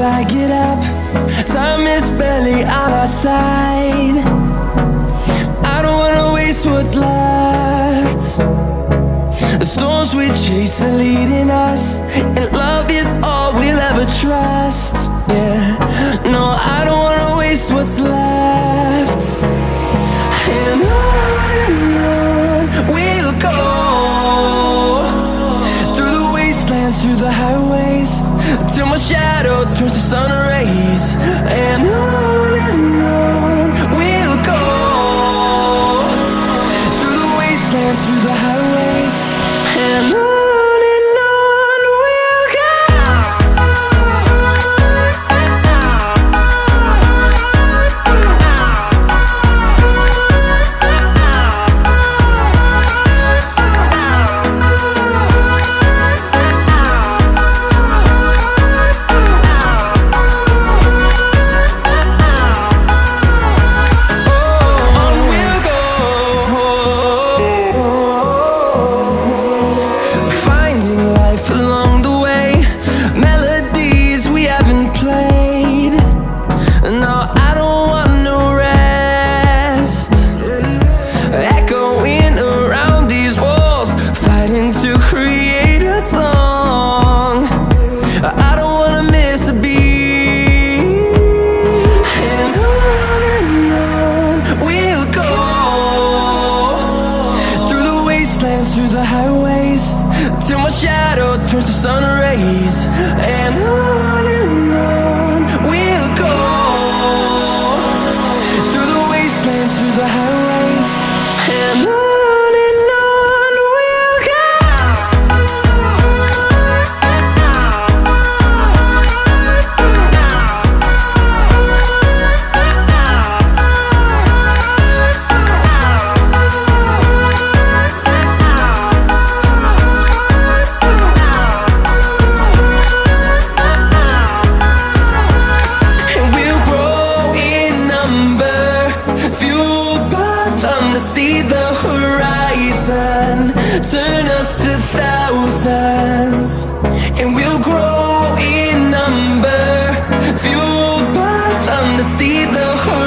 till I get up. Time is barely on our side. I don't wanna waste what's left. The storms we chase are leading us, and love is all we'll ever trust. Yeah, no, I don't wanna waste what's left. And on we'll go, through the wastelands, through the highways, till my shadow turns to sun rays. And on we'll go, through the wastelands, through the highways, and on we'll go. Through the highways, till my shadow turns to sun rays. And on we'll go, through the wastelands, through the highways, and on we'll go. See the horizon turn us to thousands, and we'll grow in number, fueled by them to see the horizon.